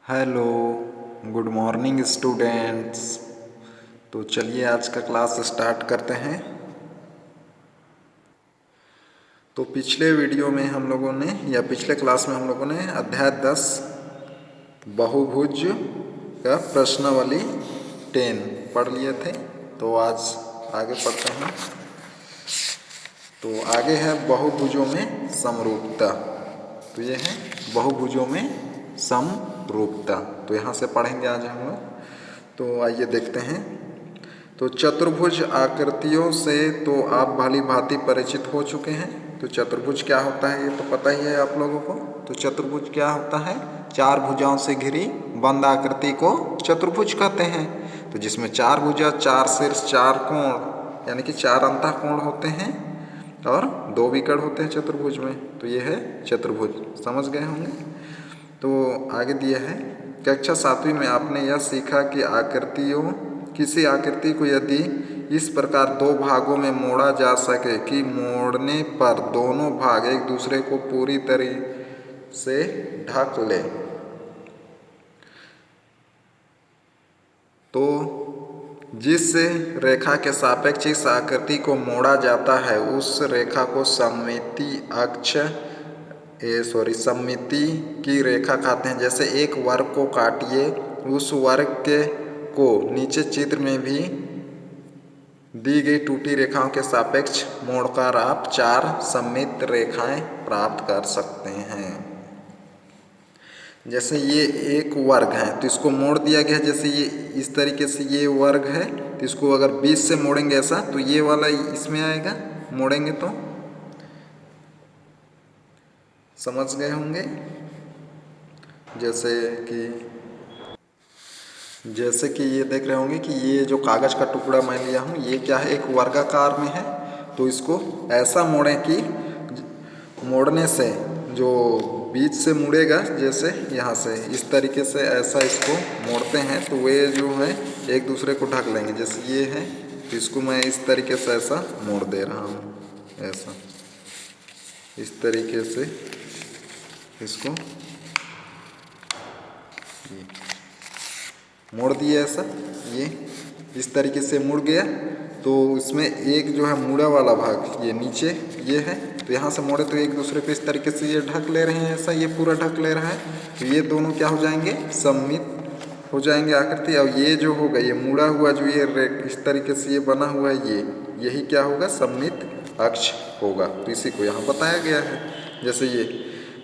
Hello, good morning students. तो चलिए आज का क्लास स्टार्ट करते हैं। तो पिछले वीडियो में हम लोगों ने या पिछले क्लास में हम लोगों ने अध्याय 10 बहुभुज का प्रश्नावली 10 पढ़ लिए थे। तो आज आगे पढ़ते हैं। तो आगे है बहुभुजों में समरूपता। तो ये है बहुभुजों में समरूपता। तो यहाँ से पढ़ेंगे आज हम लोग। तो आइए देखते हैं। तो चतुर्भुज आकृतियों से तो आप भली भांति परिचित हो चुके हैं। तो चतुर्भुज क्या होता है ये तो पता ही है आप लोगों को। तो चतुर्भुज क्या होता है? चार भुजाओं से घिरी बंद आकृति को चतुर्भुज कहते हैं। तो जिसमें चार भुजा, चार शीर्ष, चार कोण यानी कि चार अंतः कोण होते हैं और दो विकर्ण होते हैं चतुर्भुज में। तो ये है चतुर्भुज, समझ गए होंगे। तो आगे दिया है कक्षा 7वीं में आपने यह सीखा कि किसी आकृति को यदि इस प्रकार दो भागों में मोड़ा जा सके कि मोड़ने पर दोनों भाग एक दूसरे को पूरी तरह से ढक ले, तो जिस रेखा के सापेक्ष इस आकृति को मोड़ा जाता है उस रेखा को सममिति की रेखा कहते हैं। जैसे एक वर्ग को काटिए, उस वर्ग को नीचे चित्र में भी दी गई टूटी रेखाओं के सापेक्ष मोड़कर आप चार सममित रेखाएं प्राप्त कर सकते हैं। जैसे ये एक वर्ग है तो इसको मोड़ दिया गया, जैसे ये इस तरीके से ये वर्ग है तो इसको अगर 20 से मोड़ेंगे ऐसा तो ये वाला इसमें आएगा, मोड़ेंगे तो समझ गए होंगे। जैसे कि ये देख रहे होंगे कि ये जो कागज़ का टुकड़ा मैं लिया हूँ ये क्या है, एक वर्गाकार में है। तो इसको ऐसा मोड़ें कि मोड़ने से जो बीच से मुड़ेगा, जैसे यहाँ से इस तरीके से ऐसा इसको मोड़ते हैं तो वे जो है एक दूसरे को ढक लेंगे। जैसे ये है तो इसको मैं इस तरीके से ऐसा मोड़ दे रहा हूँ, ऐसा इस तरीके से इसको मोड़ दिए ऐसा, ये इस तरीके से मुड़ गया। तो इसमें एक जो है मुड़ा वाला भाग ये नीचे ये है, तो यहाँ से मोड़े तो एक दूसरे पे इस तरीके से ये ढक ले रहे हैं, ऐसा ये पूरा ढक ले रहा है। तो ये दोनों क्या हो जाएंगे, सममित हो जाएंगे आकृति। और ये जो होगा ये मुड़ा हुआ जो ये इस तरीके से ये बना हुआ है यही क्या होगा, सममित अक्ष होगा। तो इसी को यहाँ बताया गया है।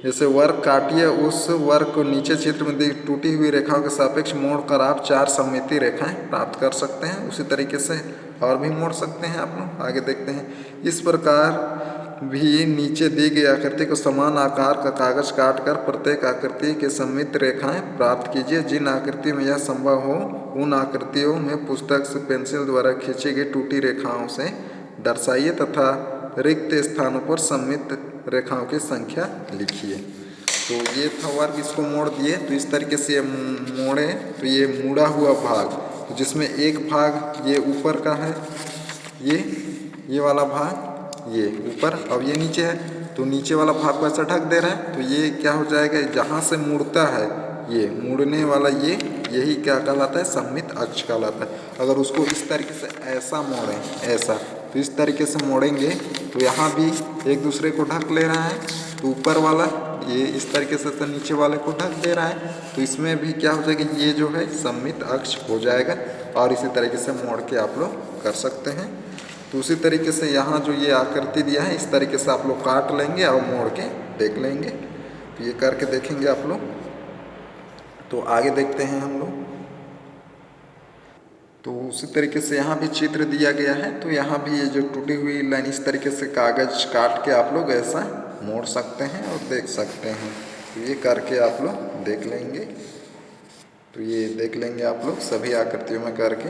जैसे वर्ग काटिए, उस वर्ग को नीचे चित्र में दी टूटी हुई रेखाओं के सापेक्ष मोड़ कर आप चार सममिति रेखाएं प्राप्त कर सकते हैं। उसी तरीके से और भी मोड़ सकते हैं आप लोग। आगे देखते हैं। इस प्रकार भी नीचे दी गई आकृति को समान आकार का कागज काट कर प्रत्येक आकृति के सममित रेखाएं प्राप्त कीजिए। जिन आकृति में यह संभव हो उन आकृतियों में पुस्तक से पेंसिल द्वारा खींची गई टूटी रेखाओं से दर्शाइए तथा रिक्त स्थानों पर सममित रेखाओं की संख्या लिखिए। तो ये था वर्ग, इसको मोड़ दिए तो इस तरीके से ये मोड़े तो ये मुड़ा हुआ भाग, तो जिसमें एक भाग ये ऊपर का है, ये वाला भाग ये ऊपर, अब ये नीचे है तो नीचे वाला भाग को ऐसा ढक दे रहा है। तो ये क्या हो जाएगा, जहाँ से मुड़ता है ये मुड़ने वाला यही क्या कहलाता है, सममित अक्ष कहलाता है। अगर उसको इस तरीके से ऐसा मोड़ें, ऐसा तो इस तरीके से मोड़ेंगे तो यहाँ भी एक दूसरे को ढक ले रहा है। तो ऊपर वाला ये इस तरीके से तो नीचे वाले को ढक दे रहा है, तो इसमें भी क्या हो जाएगा, ये जो है सममित अक्ष हो जाएगा। और इसी तरीके से मोड़ के आप लोग कर सकते हैं। तो उसी तरीके से यहाँ जो ये आकृति दिया है इस तरीके से आप लोग काट लेंगे और मोड़ के देख लेंगे। तो ये करके देखेंगे आप लोग। तो आगे देखते हैं हम लोग। तो उसी तरीके से यहाँ भी चित्र दिया गया है। तो यहाँ भी ये जो टूटी हुई लाइन इस तरीके से कागज काट के आप लोग ऐसा मोड़ सकते हैं और देख सकते हैं। तो ये करके आप लोग देख लेंगे। तो ये देख लेंगे आप लोग सभी आकृतियों में करके।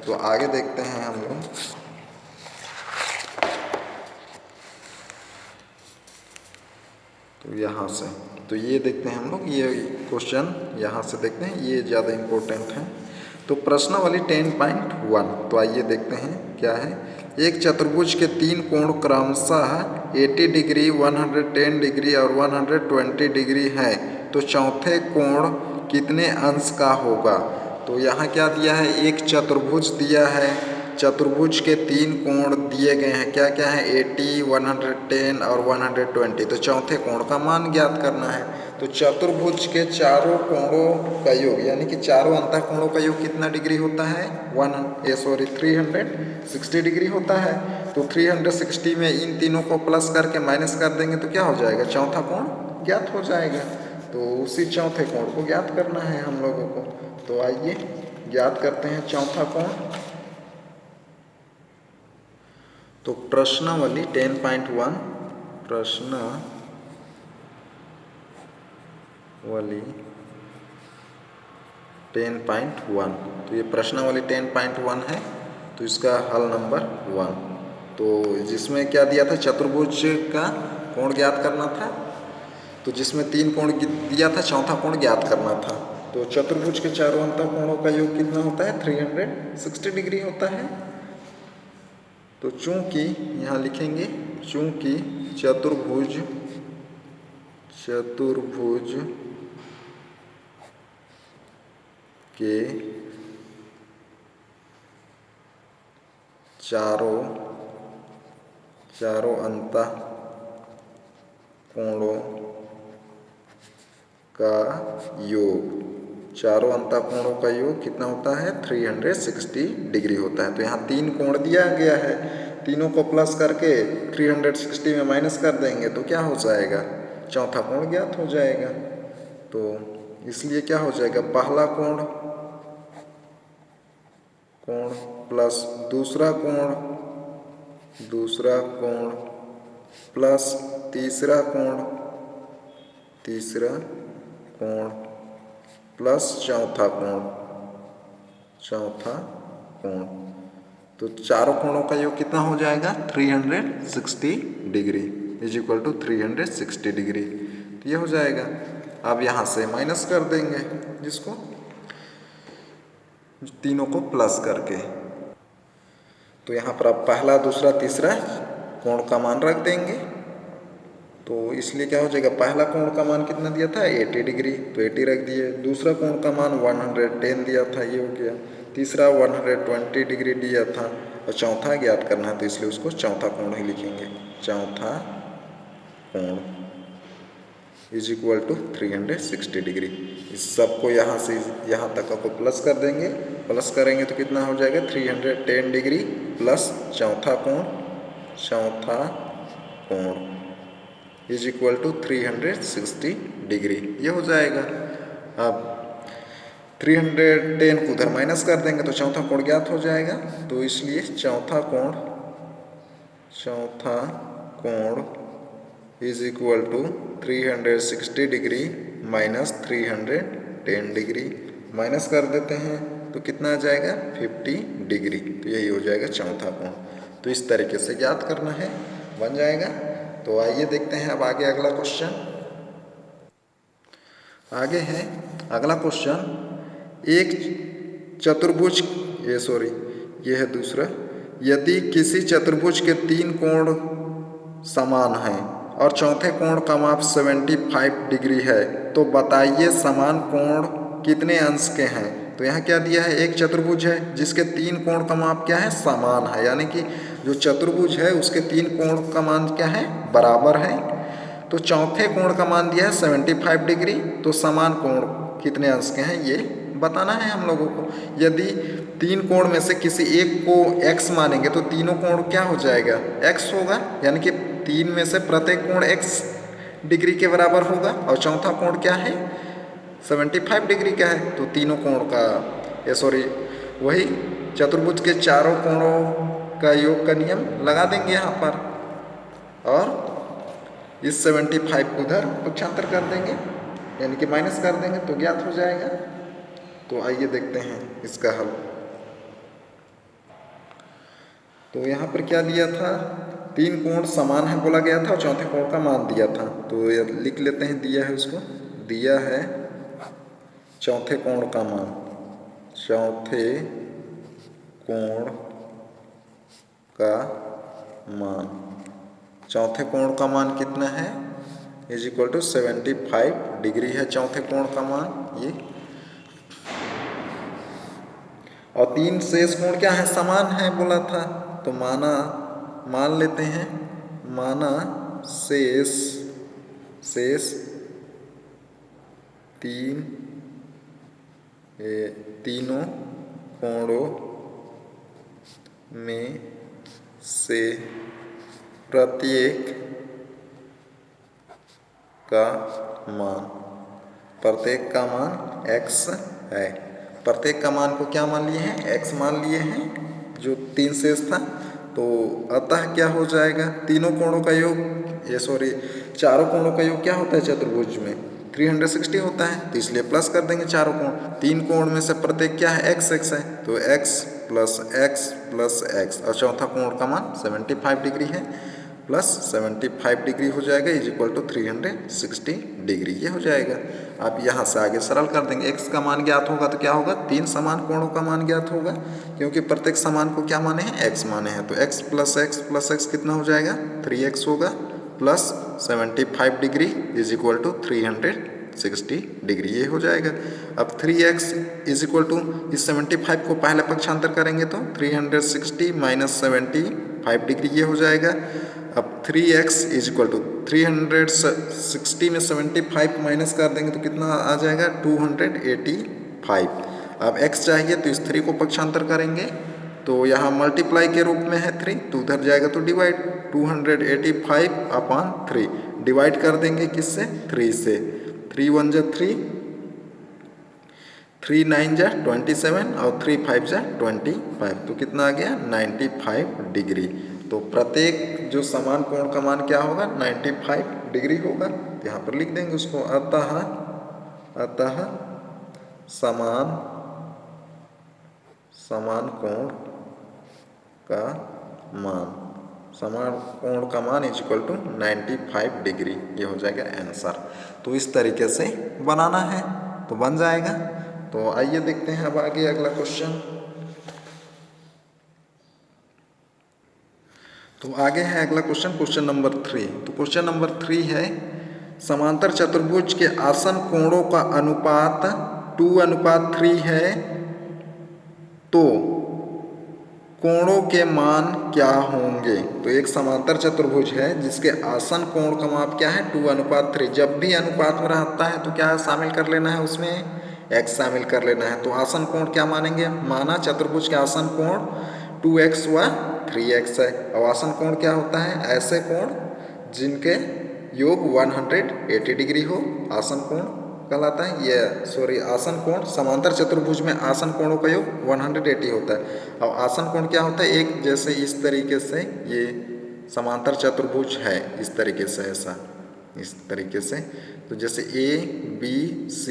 तो आगे देखते हैं हम लोग। तो यहाँ से तो ये देखते हैं हम लोग, ये क्वेश्चन यहाँ से देखते हैं, ये ज़्यादा इम्पोर्टेंट है। तो प्रश्नावली 10.1 तो आइए देखते हैं क्या है। एक चतुर्भुज के तीन कोण क्रमशः 80 डिग्री, 110 डिग्री और 120 डिग्री है। तो चौथे कोण कितने अंश का होगा। तो यहाँ क्या दिया है, एक चतुर्भुज दिया है, चतुर्भुज के 3 कोण दिए गए हैं, क्या क्या है 80, 110 और 120। तो चौथे कोण का मान ज्ञात करना है। तो चतुर्भुज के चारों कोणों का योग यानी कि चारों अंतः कोणों का योग कितना डिग्री होता है, 360 डिग्री होता है। तो 360 में इन तीनों को प्लस करके माइनस कर देंगे तो क्या हो जाएगा, चौथा कोण ज्ञात हो जाएगा। तो उसी चौथे कोण को ज्ञात करना है हम लोगों को। तो आइए ज्ञात करते हैं चौथा कोण। तो प्रश्नावली 10.1, प्रश्नावली 10.1। तो ये प्रश्नावली 10.1 है। तो इसका हल नंबर 1। तो जिसमें क्या दिया था, चतुर्भुज का कोण ज्ञात करना था। तो जिसमें 3 कोण दिया था, चौथा कोण ज्ञात करना था। तो चतुर्भुज के चारों अंतः कोणों का योग कितना होता है, 360 डिग्री होता है। तो चूंकि यहाँ लिखेंगे, चूंकि चतुर्भुज के चारों अंतः कोणों का योग, चारों अंतः कोणों का योग कितना होता है, 360 डिग्री होता है। तो यहाँ 3 कोण दिया गया है, तीनों को प्लस करके 360 में माइनस कर देंगे तो क्या हो जाएगा, चौथा कोण ज्ञात हो जाएगा। तो इसलिए क्या हो जाएगा, पहला कोण प्लस दूसरा कोण प्लस तीसरा कोण प्लस चौथा कोण। तो चारों कोणों का योग कितना हो जाएगा, 360 degree is equal to 360 degree. तो ये हो जाएगा। अब यहाँ से माइनस कर देंगे, जिसको तीनों को प्लस करके। तो यहाँ पर अब पहला, दूसरा, तीसरा कोण का मान रख देंगे। तो इसलिए क्या हो जाएगा, पहला कोण का मान कितना दिया था, 80 डिग्री, तो 80 रख दिए। दूसरा कोण का मान 110 दिया था, ये हो गया। तीसरा 120 डिग्री दिया था, और चौथा ज्ञात करना है तो इसलिए उसको चौथा कोण ही लिखेंगे। चौथा कोण इज इक्वल टू 360 डिग्री। इस सब को यहाँ से यहाँ तक को प्लस कर देंगे। प्लस करेंगे तो कितना हो जाएगा, 310 डिग्री प्लस चौथा कोण इज इक्वल टू 360 डिग्री, ये हो जाएगा। अब 310 को उधर माइनस कर देंगे तो चौथा कोण ज्ञात हो जाएगा। तो इसलिए चौथा कोण is equal to 360 degree minus 310 degree, minus कर देते हैं तो कितना आ जाएगा, 50 डिग्री। तो यही हो जाएगा चौथा कोण। तो इस तरीके से ज्ञात करना है, बन जाएगा। तो आइए देखते हैं अब आगे अगला क्वेश्चन। आगे है अगला क्वेश्चन, एक चतुर्भुज ये है दूसरा। यदि किसी चतुर्भुज के 3 कोण समान हैं और चौथे कोण का माप 75 डिग्री है, तो बताइए समान कोण कितने अंश के हैं। तो यहाँ क्या दिया है, एक चतुर्भुज है जिसके 3 कोण का माप क्या है, समान है, यानी कि जो चतुर्भुज है उसके 3 कोण का मान क्या है, बराबर है। तो चौथे कोण का मान दिया है 75 डिग्री, तो समान कोण कितने अंश के हैं ये बताना है हम लोगों को। यदि 3 कोण में से किसी एक को x मानेंगे तो तीनों कोण क्या हो जाएगा, x होगा, यानी कि 3 में से प्रत्येक कोण x डिग्री के बराबर होगा। और चौथा कोण क्या है, 75 डिग्री का है। तो तीनों कोण का वही चतुर्भुज के चारों कोणों का योग का नियम लगा देंगे यहाँ पर, और इस 75 को उधर पक्षांतर कर देंगे, यानी कि माइनस कर देंगे तो ज्ञात हो जाएगा। तो आइए देखते हैं इसका हल। तो यहाँ पर क्या दिया था, 3 कोण समान है बोला गया था और चौथे कोण का मान दिया था। तो ये लिख लेते हैं, दिया है उसको, दिया है चौथे कोण का मान, चौथे कोण का मान कितना है, इज इक्वल टू 75 डिग्री है चौथे कोण का मान ये। और 3 शेष कोण क्या है, समान है बोला था। तो मान लेते हैं, माना शेष तीनों कोणों में से प्रत्येक का मान x है। प्रत्येक का मान को क्या मान लिए हैं, x मान लिए हैं, जो 3 शेष था। तो अतः क्या हो जाएगा, तीनों कोणों का योग, चारों कोणों का योग क्या होता है चतुर्भुज में, 360 होता है। तो इसलिए प्लस कर देंगे चारों कोण। 3 कोण में से प्रत्येक क्या है, x है। तो x प्लस x और चौथा कोण का मान 75 डिग्री है, प्लस 75 डिग्री हो जाएगा इज इक्वल टू 360 डिग्री, ये हो जाएगा। आप यहाँ से आगे सरल कर देंगे। x का मान ज्ञात होगा तो क्या होगा, 3 समान कोणों का मान ज्ञात होगा, क्योंकि प्रत्येक समान को क्या माने हैं, x माने हैं। तो x प्लस x कितना हो जाएगा, 3x होगा, plus 75 degree is equal to 360 degree, ये हो जाएगा। अब 3x इज इक्वल टू इस 75 को पहले पक्षांतर करेंगे तो 360 माइनस 75 डिग्री, ये हो जाएगा। अब 3x इज इक्वल टू 360 में 75 माइनस कर देंगे तो कितना आ जाएगा, 285। अब x चाहिए तो इस 3 को पक्षांतर करेंगे तो यहाँ मल्टीप्लाई के रूप में है 3, तो उधर जाएगा तो डिवाइड, 285/3 डिवाइड कर देंगे किससे, 3 से। 3 1 जा 3, 3 9 जा 27 और 3 5 जा 25, तो कितना आ गया, 95 डिग्री। तो प्रत्येक जो समान कोण का मान क्या होगा, 95 डिग्री होगा। तो यहाँ पर लिख देंगे उसको, अतः समान कोण का मान इज इक्वल टू 95 डिग्री, ये हो जाएगा आंसर। तो इस तरीके से बनाना है तो बन जाएगा। तो आइए देखते हैं अब आगे अगला क्वेश्चन। तो आगे है अगला क्वेश्चन नंबर 3। तो क्वेश्चन नंबर 3 है, समांतर चतुर्भुज के आसन कोणों का अनुपात 2:3 है, तो कोणों के मान क्या होंगे। तो एक समांतर चतुर्भुज है जिसके आसन कोण का माप क्या है, 2:3। जब भी अनुपात में रहता है तो क्या शामिल कर लेना है, उसमें x शामिल कर लेना है। तो आसन कोण क्या मानेंगे, माना चतुर्भुज के आसन कोण 2x व 3x है। और आसन कोण क्या होता है, ऐसे कोण जिनके योग 180 डिग्री हो, आसन कोण कहलाता है। ये आसन कोण, समांतर चतुर्भुज में आसन कोणों का योग 180 होता है। और आसन कोण क्या होता है, एक जैसे इस तरीके से ये समांतर चतुर्भुज है, इस तरीके से, ऐसा इस तरीके से। तो जैसे A B C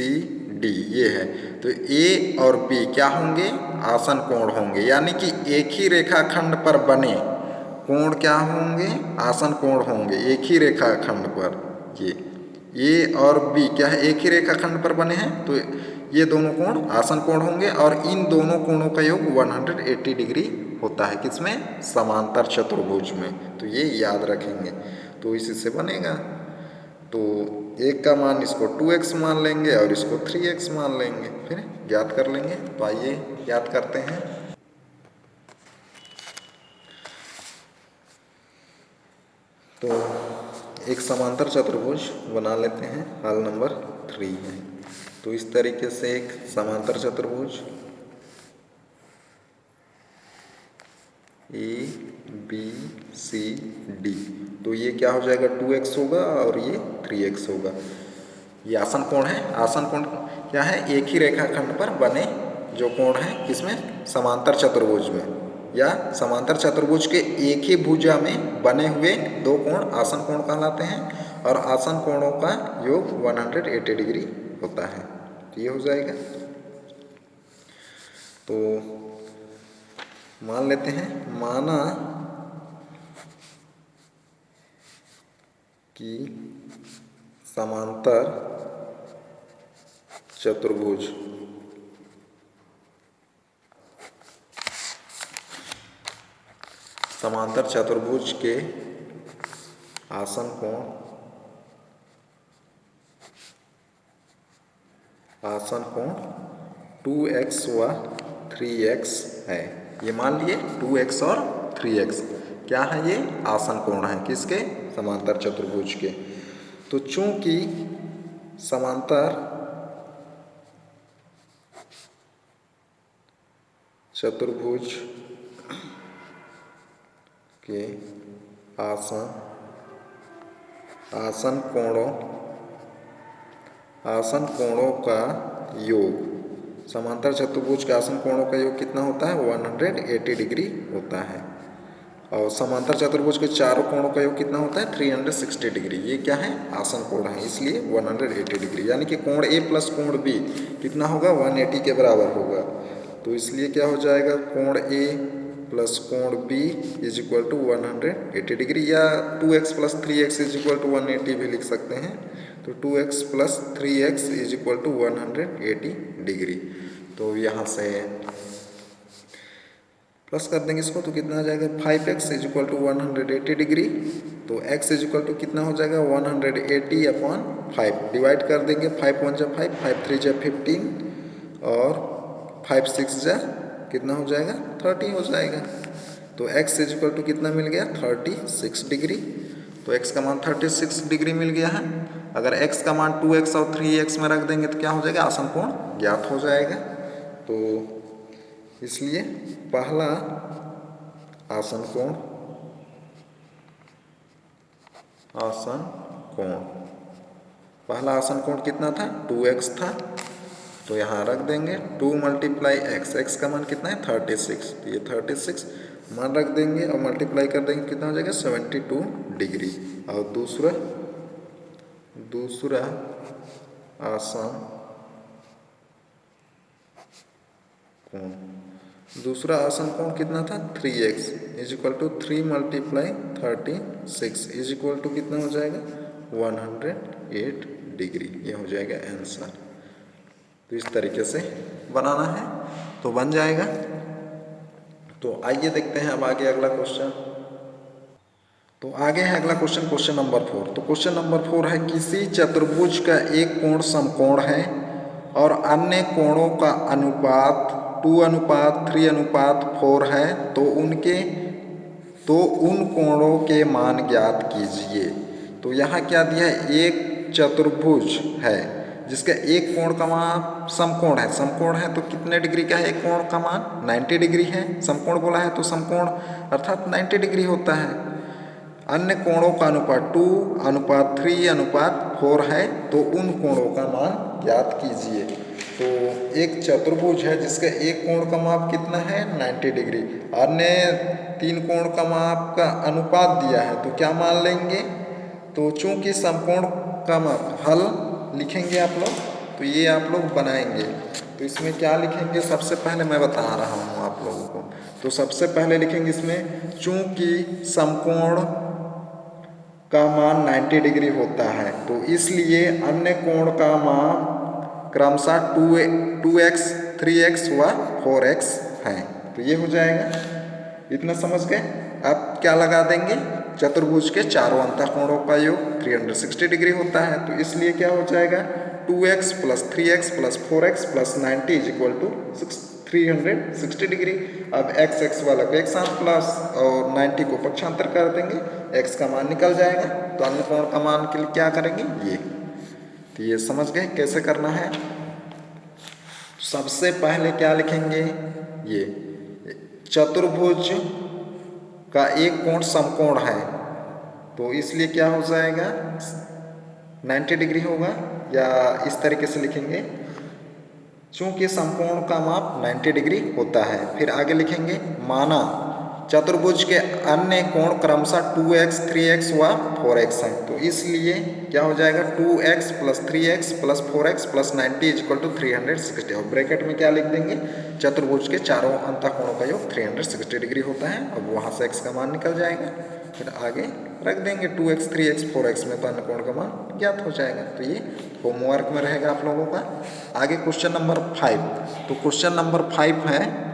D ये है, तो A और B क्या होंगे, आसन कोण होंगे, यानी कि एक ही रेखाखंड पर बने कोण क्या होंगे, आसन कोण होंगे, एक ही रेखाखंड पर। ये और B क्या है, एक ही रेखाखंड पर बने हैं, तो ये दोनों कोण आसन कोण होंगे। और इन दोनों कोणों का योग 180 डिग्री होता है, किसमें, समांतर चतुर्भुज में। तो ये याद रखेंगे, तो इसी से बनेगा। तो एक का मान इसको 2x मान लेंगे और इसको 3x मान लेंगे, फिर ज्ञात कर लेंगे। तो आइए ज्ञात करते हैं। तो एक समांतर चतुर्भुज बना लेते हैं, हल नंबर 3 है। तो इस तरीके से एक समांतर चतुर्भुज ABCD, तो ये क्या हो जाएगा, 2x होगा और ये 3x होगा। ये आसन कोण है। आसन कोण क्या है, एक ही रेखाखंड पर बने जो कोण है, किसमें, समांतर चतुर्भुज में, या समांतर चतुर्भुज के एक ही भुजा में बने हुए दो कोण आसन कोण कहलाते हैं। और आसन कोणों का योग 180 डिग्री होता है। तो ये हो जाएगा। तो मान लेते हैं, माना कि समांतर चतुर्भुज के आसन कोण 2x व 3x है। ये मान लिए 2x और 3x क्या है, ये आसन कोण है किसके, समांतर चतुर्भुज के। तो चूंकि समांतर चतुर्भुज के आसन कोणों का योग, समांतर चतुर्भुज के आसन कोणों का योग कितना होता है, 180 डिग्री होता है। और समांतर चतुर्भुज के चारों कोणों का योग कितना होता है, 360 डिग्री। ये क्या है, आसन कोण है, इसलिए 180 डिग्री, यानी कि कोण A प्लस कोण B कितना होगा, 180 के बराबर होगा। तो इसलिए क्या हो जाएगा, कोण A प्लस कोण B is equal to 180 degree, या 2x plus 3x is equal to 180 भी लिख सकते हैं। तो 2x plus 3x is equal to 180 degree. तो यहाँ से प्लस कर देंगे इसको, तो कितना आ जाएगा, 5x is equal to 180 degree. तो x इज इक्वल टू कितना हो जाएगा, 180 अपॉन 5, डिवाइड कर देंगे, 5 1 जा 5, 5 3 जा 15 और 5 6 जा कितना हो जाएगा, 30 हो जाएगा। तो x इज इक्वल टू कितना मिल गया, 36 डिग्री। तो x का मान 36 डिग्री मिल गया है। अगर x का मान 2x और 3x में रख देंगे तो क्या हो जाएगा, आसन कोण ज्ञात हो जाएगा। तो इसलिए पहला आसन कोण पहला आसन कोण कितना था, 2x था। तो यहाँ रख देंगे 2 मल्टीप्लाई x, x का मान कितना है, 36। तो ये 36 मान रख देंगे और मल्टीप्लाई कर देंगे, कितना हो जाएगा, 72 डिग्री। और दूसरा आसन कोण कितना था, 3x is equal to 3 multiply 36 is equal to कितना हो जाएगा, 108 डिग्री। ये हो जाएगा आंसर। तो इस तरीके से बनाना है तो बन जाएगा। तो आइए देखते हैं अब आगे अगला क्वेश्चन। तो आगे है अगला क्वेश्चन, क्वेश्चन नंबर 4। तो क्वेश्चन नंबर 4 है, किसी चतुर्भुज का एक कोण समकोण है और अन्य कोणों का अनुपात 2:3:4 है, तो उन कोणों के मान ज्ञात कीजिए। तो यहाँ क्या दिया है, एक चतुर्भुज है जिसका एक कोण का मान समकोण है। तो कितने डिग्री का है, एक कोण का मान 90 डिग्री है। समकोण बोला है तो समकोण अर्थात 90 डिग्री होता है। अन्य कोणों का अनुपात 2:3:4 है, तो उन कोणों का मान ज्ञात कीजिए। तो एक चतुर्भुज है जिसका एक कोण का माप कितना है, 90 डिग्री। अन्य 3 कोण का माप का अनुपात दिया है, तो क्या मान लेंगे। तो चूंकि समकोण का माप हल लिखेंगे आप लोग, तो ये आप लोग बनाएंगे। तो इसमें क्या लिखेंगे, सबसे पहले मैं बता रहा हूँ आप लोगों को। तो सबसे पहले लिखेंगे इसमें, चूंकि समकोण का मान 90 डिग्री होता है, तो इसलिए अन्य कोण का मान क्रमशः 2x 3x व 4x है। तो ये हो जाएगा, इतना समझ गए। अब क्या लगा देंगे, चतुर्भुज के चारों अंतःकोणों का योग 360 डिग्री होता है। तो इसलिए क्या हो जाएगा, 2x plus 3x plus 4x plus 90 is equal to 360 degree. अब x वाला को एक साथ प्लस और 90 को पक्षांतर कर देंगे, x का मान निकल जाएगा। तो अन्य कोण का मान के लिए क्या करेंगे, ये। तो ये समझ गए कैसे करना है। सबसे पहले क्या लिखेंगे, ये चतुर्भुज का एक कोण समकोण है, तो इसलिए क्या हो जाएगा, 90 डिग्री होगा। या इस तरीके से लिखेंगे, चूंकि समकोण का माप 90 डिग्री होता है। फिर आगे लिखेंगे, माना चतुर्भुज के अन्य कोण क्रमशः 2x 3x व 4x हैं, तो इसलिए क्या हो जाएगा, 2x plus 3x plus 4x plus 90 is equal to 360। और ब्रैकेट में क्या लिख देंगे, चतुर्भुज के चारों अंतःकोणों का योग 360 डिग्री होता है। अब वहाँ से x का मान निकल जाएगा। फिर आगे रख देंगे 2x 3x 4x में, तो अन्य कोण का मान ज्ञात हो जाएगा। तो ये होमवर्क में रहेगा आप लोगों का। आगे क्वेश्चन नंबर 5। तो क्वेश्चन नंबर 5 है,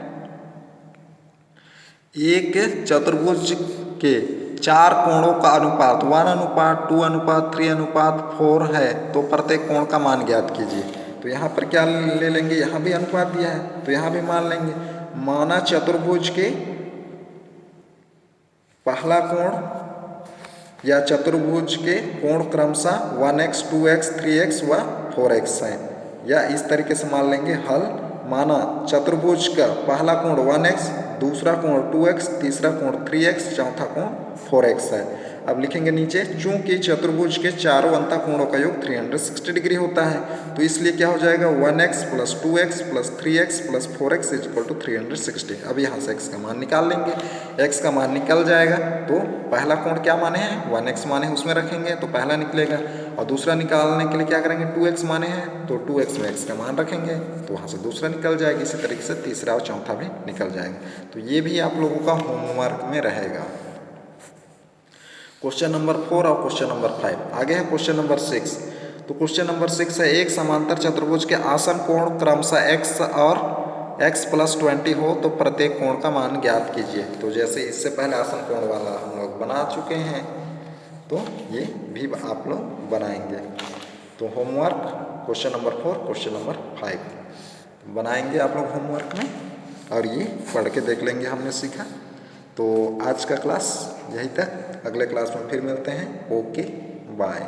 एक चतुर्भुज के 4 कोणों का अनुपात 1:2:3:4 है, तो प्रत्येक कोण का मान ज्ञात कीजिए। तो यहाँ पर क्या ले लेंगे, यहाँ भी अनुपात दिया है तो यहाँ भी मान लेंगे। माना चतुर्भुज के पहला कोण या चतुर्भुज के कोण क्रमशः 1x 2x 3x व 4x है, या इस तरीके से मान लेंगे हल। माना चतुर्भुज का पहला कोण 1x, दूसरा कोण 2x, तीसरा कोण 3x, चौथा कोण 4x है। अब लिखेंगे नीचे, चूंकि चतुर्भुज के चारों अंतःकोणों का योग 360 डिग्री होता है तो इसलिए क्या हो जाएगा 1x + 2x + 3x + 4x = 360। अब यहाँ से x का मान निकाल लेंगे। x का मान निकल जाएगा तो पहला कोण क्या माने हैं 1x माने हैं उसमें रखेंगे तो पहला निकलेगा, और दूसरा निकालने के लिए क्या करेंगे 2x माने हैं तो 2x में x का मान रखेंगे तो वहाँ से दूसरा निकल जाएगा। इसी तरीके से तीसरा और चौथा भी निकल जाएगा। तो ये भी आप लोगों का होमवर्क में रहेगा। क्वेश्चन नंबर 4 और क्वेश्चन नंबर 5। आगे है क्वेश्चन नंबर 6। तो क्वेश्चन नंबर 6 है, एक समांतर चतुर्भुज के आसन कोण क्रमशः x और x + 20 हो तो प्रत्येक कोण का मान ज्ञात कीजिए। तो जैसे इससे पहले आसन कोण वाला हम लोग बना चुके हैं तो ये भी आप लोग बनाएंगे। तो homework question number 4 question number 5 बनाएंगे आप लोग होमवर्क में, और ये पढ़ के देख लेंगे हमने सीखा। तो आज का क्लास यहीं तक, अगले क्लास में फिर मिलते हैं। Okay bye.